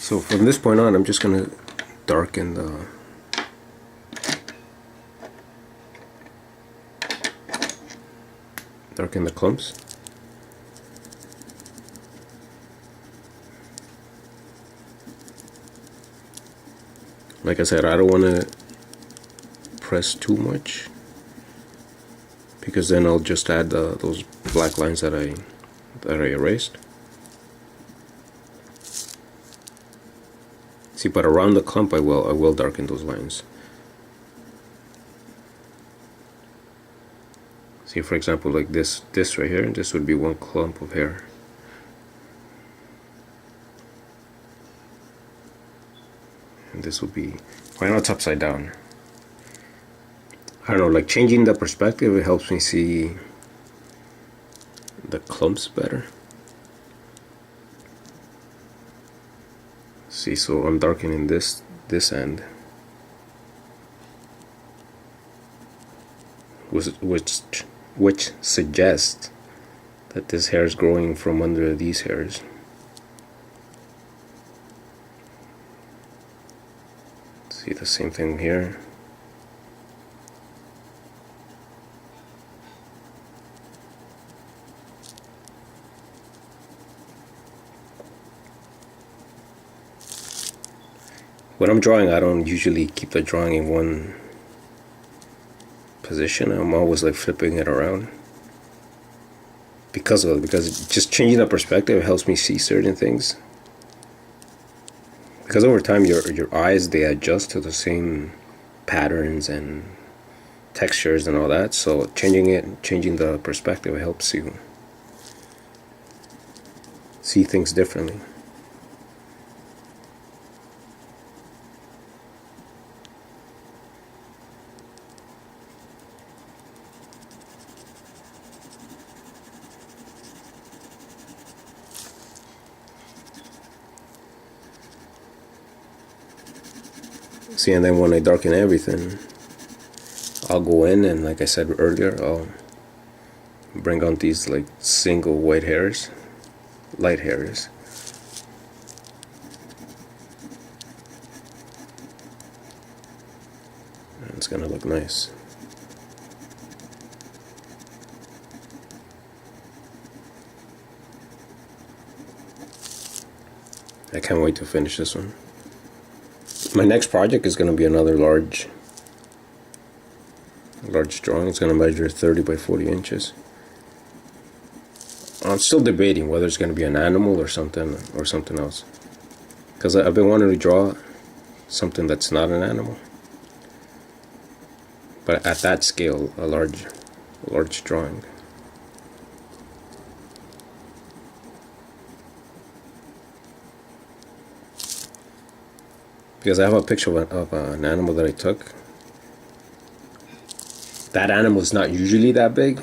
So from this point on, I'm just gonna darken the clumps. Like I said, I don't want to press too much, because then I'll just add those black lines that I erased. See, but around the clump I will darken those lines. See, for example, like this right here, this would be one clump of hair. And this would be, why not upside down? I don't know, like changing the perspective, it helps me see the clumps better. See, so I'm darkening this end, which suggests that this hair is growing from under these hairs. See, the same thing here. When I'm drawing, I don't usually keep the drawing in one position. I'm always like flipping it around because just changing the perspective helps me see certain things. Because over time, your eyes, they adjust to the same patterns and textures and all that. So changing the perspective helps you see things differently. See, and then when I darken everything, I'll go in and, like I said earlier, I'll bring on these like single white hairs, light hairs. And it's gonna look nice. I can't wait to finish this one. My next project is going to be another large drawing. It's going to measure 30 by 40 inches. I'm still debating whether it's going to be an animal or something else, because I've been wanting to draw something that's not an animal, but at that scale, a large drawing. Because I have a picture of an animal that I took. That animal is not usually that big,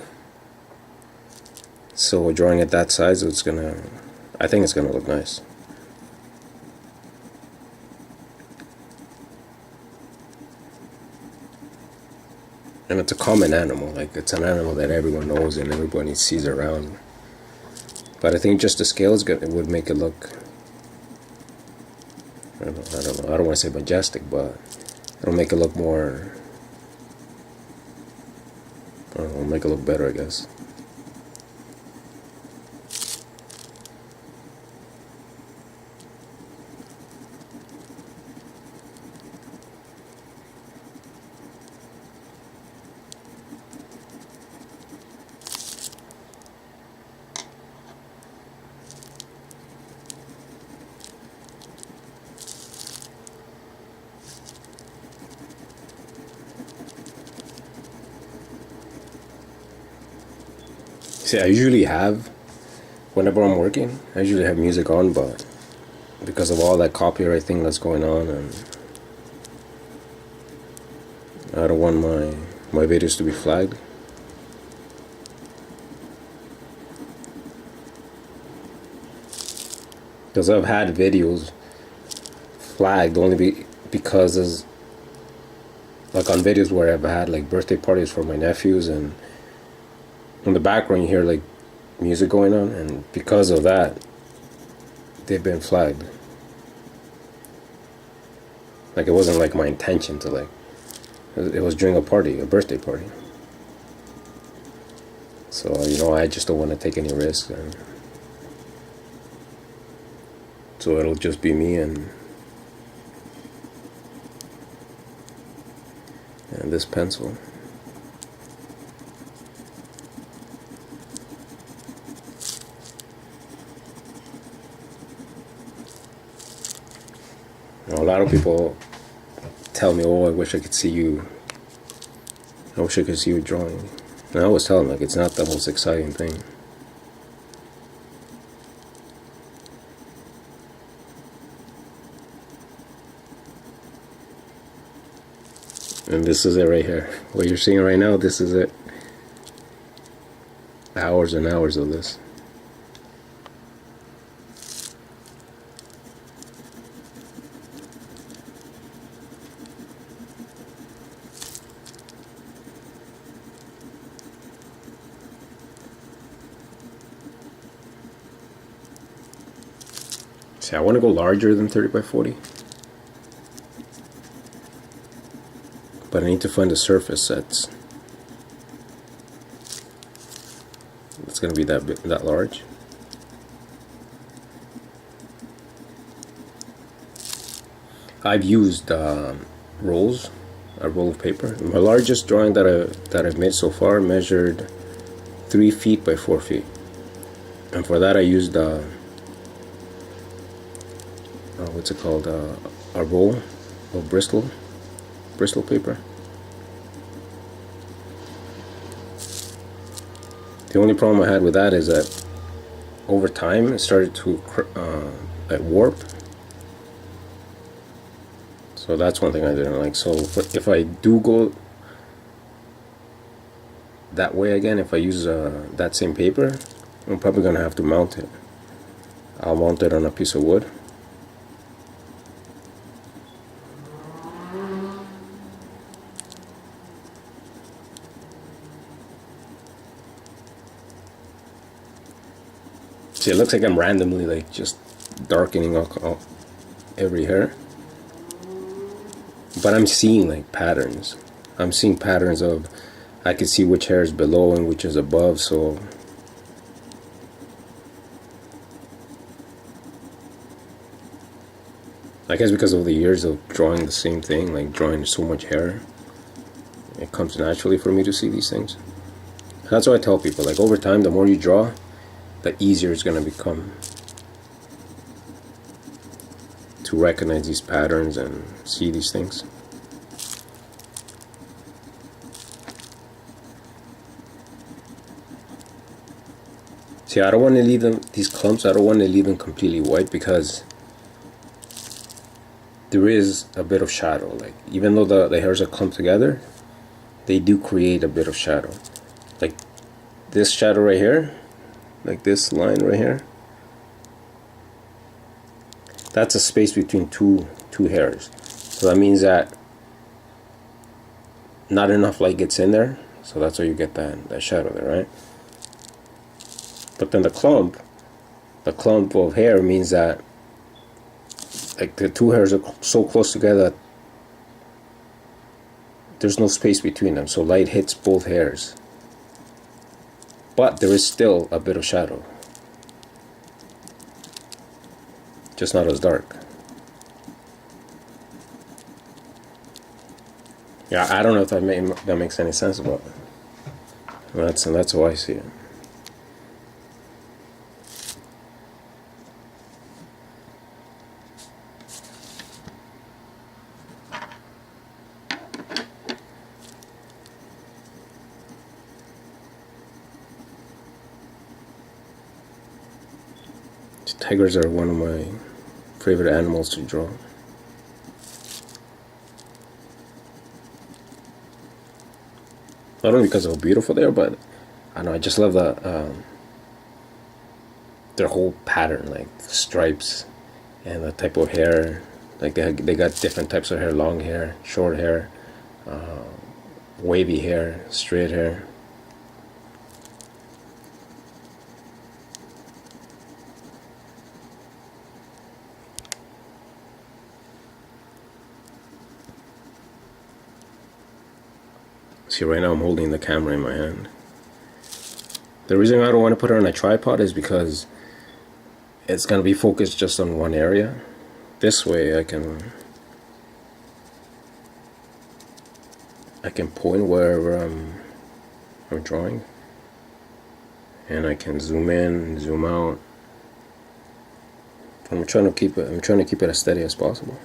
so drawing it that size, I think it's gonna look nice. And it's a common animal, like it's an animal that everyone knows and everybody sees around. But I think just the scale would make it look, I don't know. I don't want to say majestic, but it'll make it look more. I don't know, it'll make it look better, I guess. See, I usually have, whenever I'm working, I usually have music on, but because of all that copyright thing that's going on, and I don't want my videos to be flagged. Because I've had videos flagged only because like on videos where I've had like birthday parties for my nephews, and in the background you hear like music going on, and because of that they've been flagged. Like it wasn't like my intention to like. It was during a party, a birthday party. So I just don't want to take any risks, and so it'll just be me and this pencil. A lot of people tell me, "Oh, I wish I could see you. I wish I could see you drawing." And I always tell them like it's not the most exciting thing. And this is it right here. What you're seeing right now, this is it. Hours and hours of this. See, I want to go larger than 30 by 40. But I need to find a surface that's going to be that large. I've used rolls, a roll of paper. My largest drawing that I've made so far measured 3 feet by 4 feet, and for that I used what's it called? A roll of Bristol paper. The only problem I had with that is that over time it started to warp. So that's one thing I didn't like. So if I do go that way again, if I use that same paper, I'm probably going to have to mount it. I'll mount it on a piece of wood. See, it looks like I'm randomly like just darkening all every hair. But I'm seeing like patterns. I'm seeing patterns of, I can see which hair is below and which is above, so I guess because of the years of drawing the same thing, like drawing so much hair, it comes naturally for me to see these things. That's what I tell people, like over time, the more you draw, the easier it's going to become to recognize these patterns and see these things. See, I don't want to leave them, these clumps, I don't want to leave them completely white because there is a bit of shadow. Like, even though the hairs are clumped together, they do create a bit of shadow. Like this shadow right here, like this line right here, that's a space between two hairs. So that means that not enough light gets in there, so that's why you get that shadow there, right? But then the clump of hair means that like the two hairs are so close together that there's no space between them, so light hits both hairs. But there is still a bit of shadow, just not as dark. Yeah, I don't know if that makes any sense, but that's how I see it. Tigers are one of my favorite animals to draw. Not only because of how beautiful they are, but I don't know, I just love their whole pattern, like the stripes and the type of hair. Like they got different types of hair: long hair, short hair, wavy hair, straight hair. See, right now I'm holding the camera in my hand. The reason I don't want to put it on a tripod is because it's going to be focused just on one area. This way I can point wherever I'm drawing, and I can zoom in, zoom out. I'm trying to keep it as steady as possible.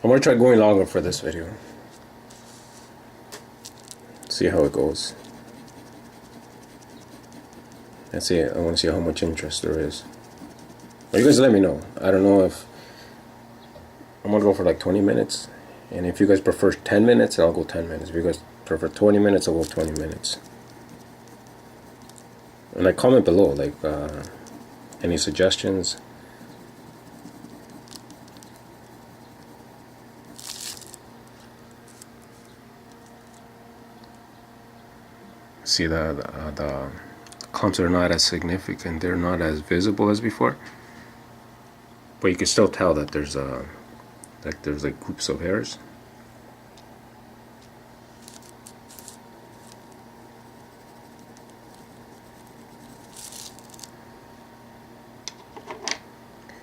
I'm gonna try going longer for this video. See how it goes. I want to see how much interest there is. Well, you guys let me know. I don't know if I'm gonna go for like 20 minutes, and if you guys prefer 10 minutes, I'll go 10 minutes. If you guys prefer 20 minutes, I'll go 20 minutes. And like, comment below, like any suggestions. See, the clumps are not as significant, they're not as visible as before, but you can still tell that there's like groups of hairs.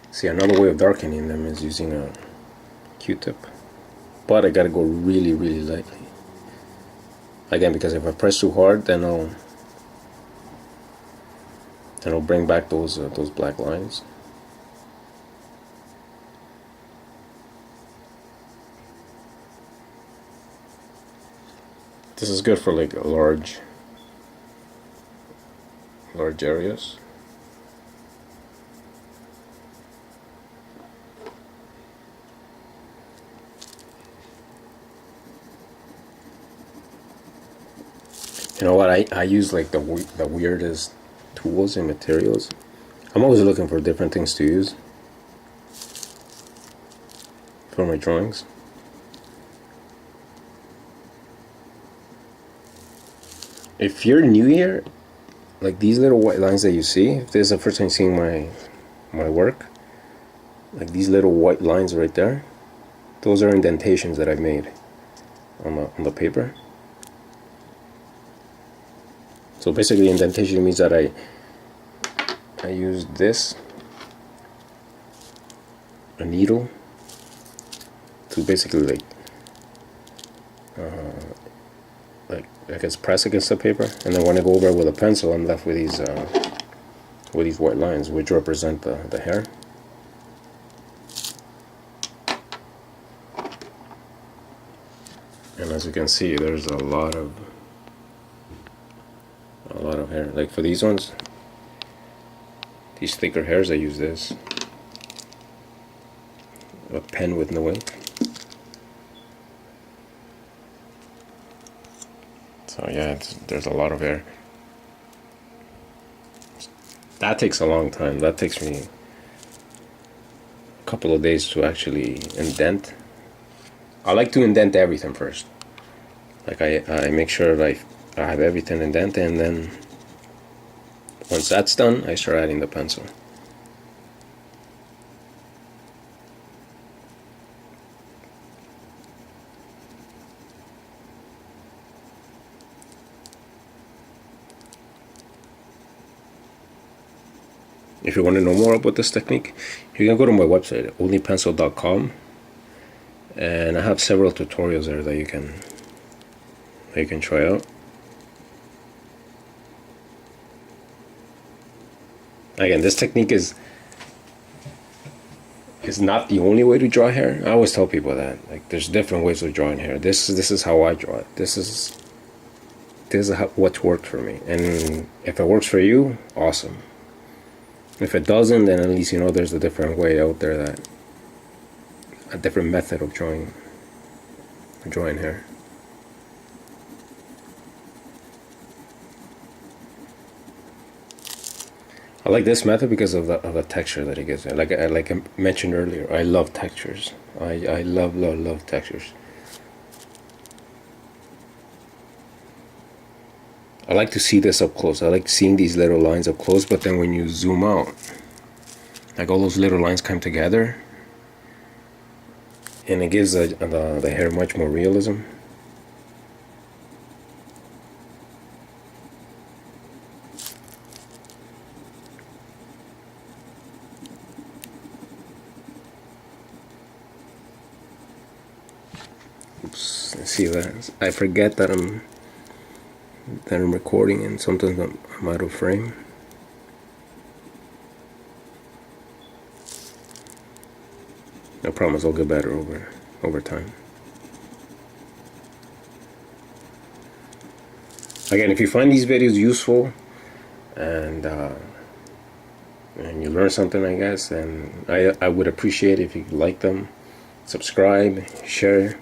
See, another way of darkening them is using a Q-tip, but I gotta go really, really lightly. Again, because if I press too hard, then I'll bring back those black lines. This is good for like large areas. You know what? I use like the weirdest tools and materials. I'm always looking for different things to use for my drawings. If you're new here, like these little white lines that you see, if this is the first time seeing my work, like these little white lines right there, those are indentations that I made on the paper. So basically, indentation means that I use this, a needle, to basically I guess press against the paper, and then when I go over it with a pencil, I'm left with these white lines, which represent the hair. And as you can see, there's a lot of hair. Like for these ones, these thicker hairs, I use this, a pen with no ink. So yeah, there's a lot of hair. That takes a long time. That takes me a couple of days to actually indent. I like to indent everything first. Like I make sure that I have everything indented, and then once that's done, I start adding the pencil. If you want to know more about this technique, you can go to my website, onlypencil.com, and I have several tutorials there that you can try out. Again, this technique is not the only way to draw hair. I always tell people that, like, there's different ways of drawing hair. This is how I draw it. This is what's worked for me, and if it works for you, awesome. If it doesn't, then at least you know there's a different way out there, a different method of drawing hair. I like this method because of the texture that it gives. Like I mentioned earlier, I love textures. I love textures. I like to see this up close. I like seeing these little lines up close, but then when you zoom out, like all those little lines come together, and it gives the hair much more realism. Oops, see that? I forget that I'm recording, and sometimes I'm out of frame. I promise I'll get better over time. Again, if you find these videos useful and you learn something, I guess, then I would appreciate it if you like them, subscribe, share.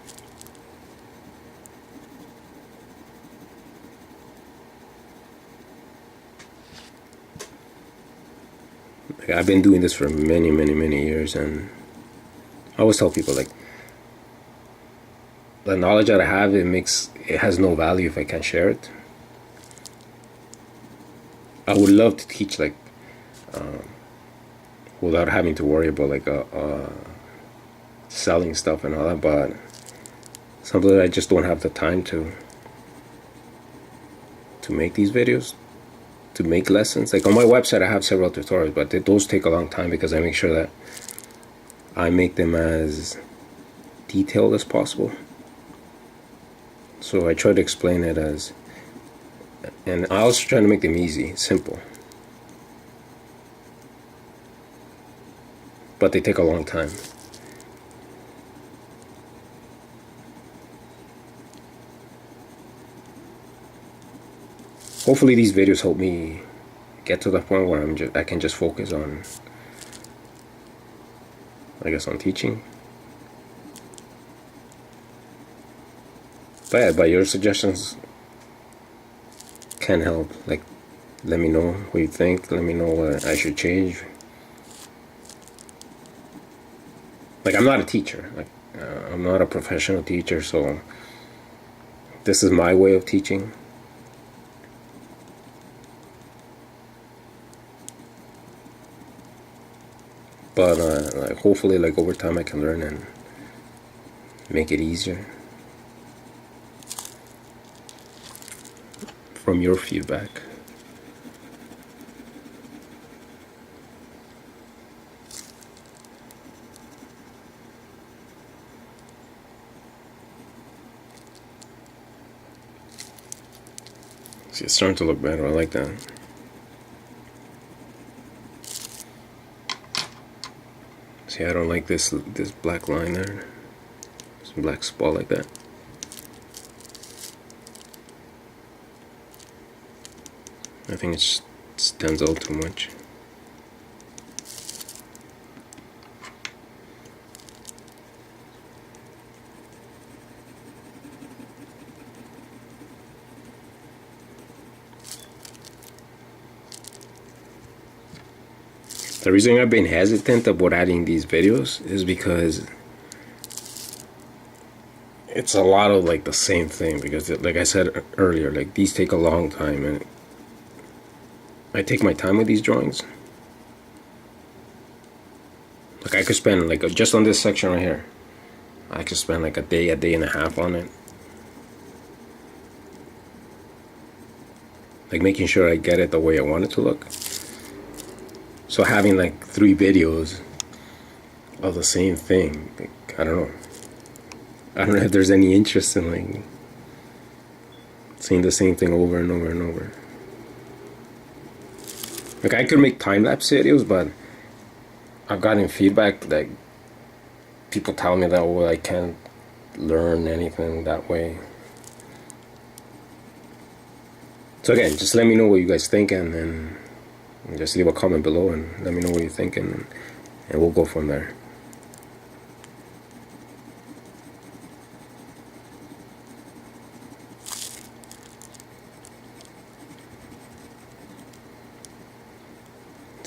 Like, I've been doing this for many years, and I always tell people, like, the knowledge that I have, it has no value if I can't share it. I would love to teach, like, without having to worry about, like, selling stuff and all that, but sometimes I just don't have the time to make these videos, to make lessons. Like, on my website I have several tutorials, but those take a long time because I make sure that I make them as detailed as possible. So I try to explain it as, and I also try to make them easy, simple. But they take a long time. Hopefully these videos help me get to the point where I can just focus on, I guess, on teaching. But yeah, but your suggestions can help. Like, let me know what you think. Let me know what I should change. Like, I'm not a teacher. Like, I'm not a professional teacher, so this is my way of teaching. But like, hopefully, like, over time I can learn and make it easier from your feedback. See, it's starting to look better. I like that. See, I don't like this black line there. This black spot like that. I think it stands out too much. The reason I've been hesitant about adding these videos is because it's a lot of, like, the same thing. Because, like I said earlier, like, these take a long time, and I take my time with these drawings. Like, I could spend, like, just on this section right here, I could spend like a day and a half on it. Like, making sure I get it the way I want it to look. So having like 3 videos of the same thing, like, I don't know if there's any interest in, like, seeing the same thing over and over and over. Like, I could make time-lapse videos, but I've gotten feedback, like, people tell me that, oh, I can't learn anything that way. So again, just let me know what you guys think, and then just leave a comment below and let me know what you think, and we'll go from there.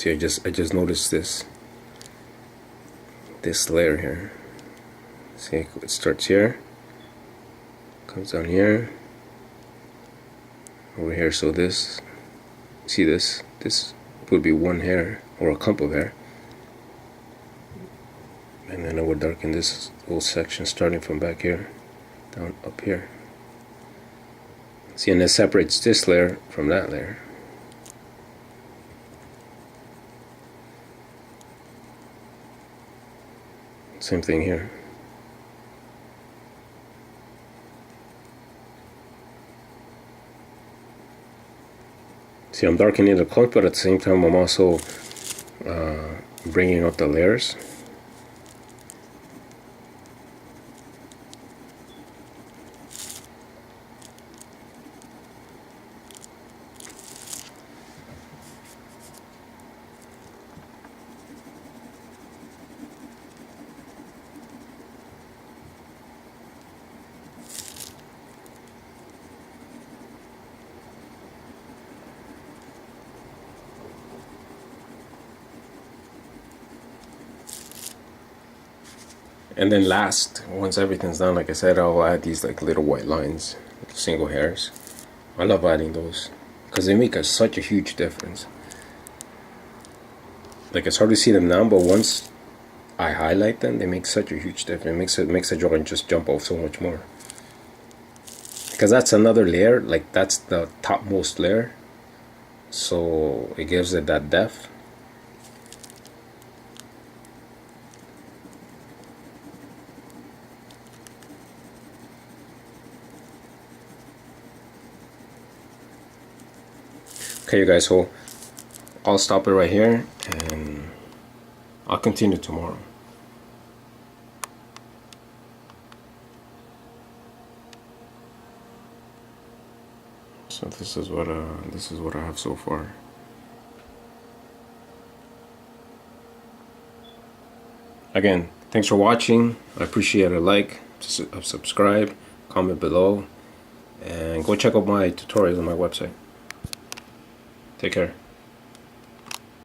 See, I just noticed this layer here. See, it starts here, comes down here, over here. So this, see this would be one hair or a clump of hair, and then I would darken this whole section starting from back here down up here. See, and it separates this layer from that layer. Same thing here. See, I'm darkening the clump, but at the same time I'm also bringing out the layers. And then last, once everything's done, like I said, I'll add these like little white lines, single hairs. I love adding those because they make such a huge difference. Like, it's hard to see them now, but once I highlight them, they make such a huge difference. It makes the drawing just jump off so much more. Because that's another layer, like that's the topmost layer, so it gives it that depth. Okay, you guys, so I'll stop it right here and I'll continue tomorrow. So this is what I have so far. Again, thanks for watching. I appreciate a like, subscribe, comment below, and go check out my tutorials on my website. Take care.